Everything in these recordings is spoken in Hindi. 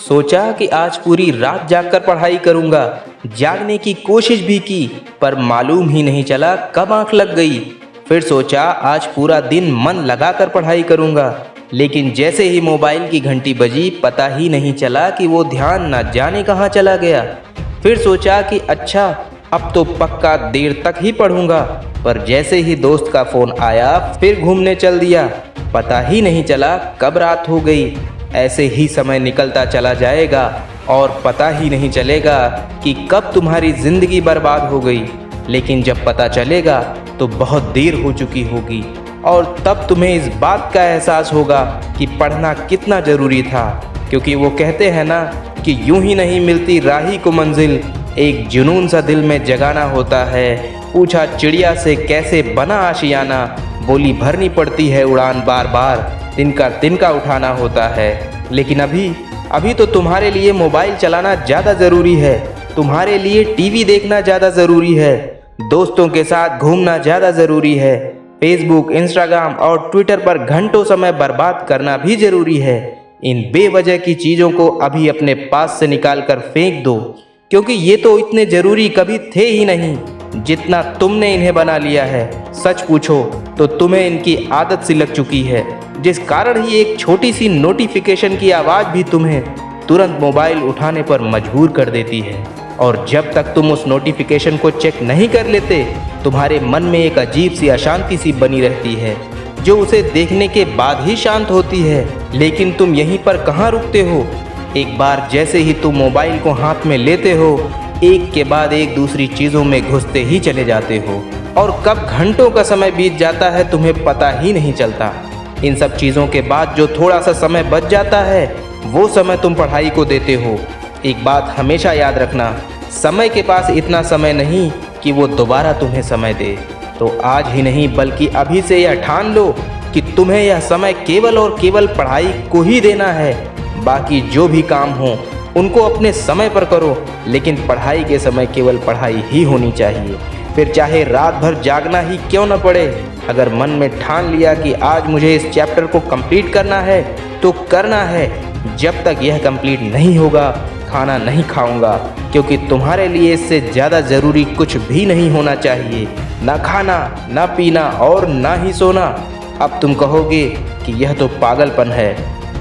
सोचा कि आज पूरी रात जागकर पढ़ाई करूंगा। जागने की कोशिश भी की, पर मालूम ही नहीं चला कब आंख लग गई। फिर सोचा आज पूरा दिन मन लगाकर पढ़ाई करूंगा, लेकिन जैसे ही मोबाइल की घंटी बजी पता ही नहीं चला कि वो ध्यान न जाने कहाँ चला गया। फिर सोचा कि अच्छा अब तो पक्का देर तक ही पढ़ूंगा, पर जैसे ही दोस्त का फ़ोन आया फिर घूमने चल दिया। पता ही नहीं चला कब रात हो गई। ऐसे ही समय निकलता चला जाएगा और पता ही नहीं चलेगा कि कब तुम्हारी ज़िंदगी बर्बाद हो गई। लेकिन जब पता चलेगा तो बहुत देर हो चुकी होगी और तब तुम्हें इस बात का एहसास होगा कि पढ़ना कितना ज़रूरी था। क्योंकि वो कहते हैं ना कि यूं ही नहीं मिलती राही को मंजिल, एक जुनून सा दिल में जगाना होता है। पूछा चिड़िया से कैसे बना आशियाना, बोली भरनी पड़ती है उड़ान बार बार, तिनका उठाना होता है। लेकिन अभी तो तुम्हारे लिए मोबाइल चलाना ज़्यादा ज़रूरी है, तुम्हारे लिए टीवी देखना ज़्यादा ज़रूरी है, दोस्तों के साथ घूमना ज़्यादा ज़रूरी है, फेसबुक, इंस्टाग्राम और ट्विटर पर घंटों समय बर्बाद करना भी ज़रूरी है। इन बेवजह की चीज़ों को अभी अपने पास से निकाल कर फेंक दो, क्योंकि ये तो इतने ज़रूरी कभी थे ही नहीं जितना तुमने इन्हें बना लिया है। सच पूछो तो तुम्हें इनकी आदत सी लग चुकी है, जिस कारण ही एक छोटी सी नोटिफिकेशन की आवाज़ भी तुम्हें तुरंत मोबाइल उठाने पर मजबूर कर देती है। और जब तक तुम उस नोटिफिकेशन को चेक नहीं कर लेते, तुम्हारे मन में एक अजीब सी अशांति सी बनी रहती है, जो उसे देखने के बाद ही शांत होती है। लेकिन तुम यहीं पर कहाँ रुकते हो? एक बार जैसे ही तुम मोबाइल को हाथ में लेते हो, एक के बाद एक दूसरी चीज़ों में घुसते ही चले जाते हो और कब घंटों का समय बीत जाता है तुम्हें पता ही नहीं चलता। इन सब चीज़ों के बाद जो थोड़ा सा समय बच जाता है, वो समय तुम पढ़ाई को देते हो। एक बात हमेशा याद रखना, समय के पास इतना समय नहीं कि वो दोबारा तुम्हें समय दे। तो आज ही नहीं बल्कि अभी से यह ठान लो कि तुम्हें यह समय केवल और केवल पढ़ाई को ही देना है। बाकी जो भी काम हो उनको अपने समय पर करो, लेकिन पढ़ाई के समय केवल पढ़ाई ही होनी चाहिए। फिर चाहे रात भर जागना ही क्यों न पड़े, अगर मन में ठान लिया कि आज मुझे इस चैप्टर को कंप्लीट करना है तो करना है। जब तक यह कंप्लीट नहीं होगा खाना नहीं खाऊंगा, क्योंकि तुम्हारे लिए इससे ज़्यादा ज़रूरी कुछ भी नहीं होना चाहिए। ना खाना, ना पीना और ना ही सोना। अब तुम कहोगे कि यह तो पागलपन है।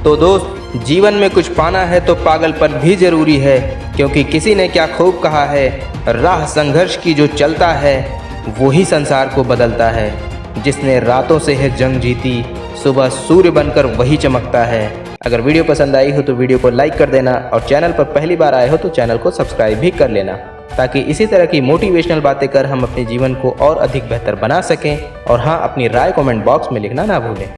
तो दोस्त, जीवन में कुछ पाना है तो पागलपन भी ज़रूरी है, क्योंकि किसी ने क्या खूब कहा है, राह संघर्ष की जो चलता है वही संसार को बदलता है। जिसने रातों से है जंग जीती, सुबह सूर्य बनकर वही चमकता है। अगर वीडियो पसंद आई हो तो वीडियो को लाइक कर देना और चैनल पर पहली बार आए हो तो चैनल को सब्सक्राइब भी कर लेना, ताकि इसी तरह की मोटिवेशनल बातें कर हम अपने जीवन को और अधिक बेहतर बना सकें। और हाँ, अपनी राय कमेंट बॉक्स में लिखना ना भूलें।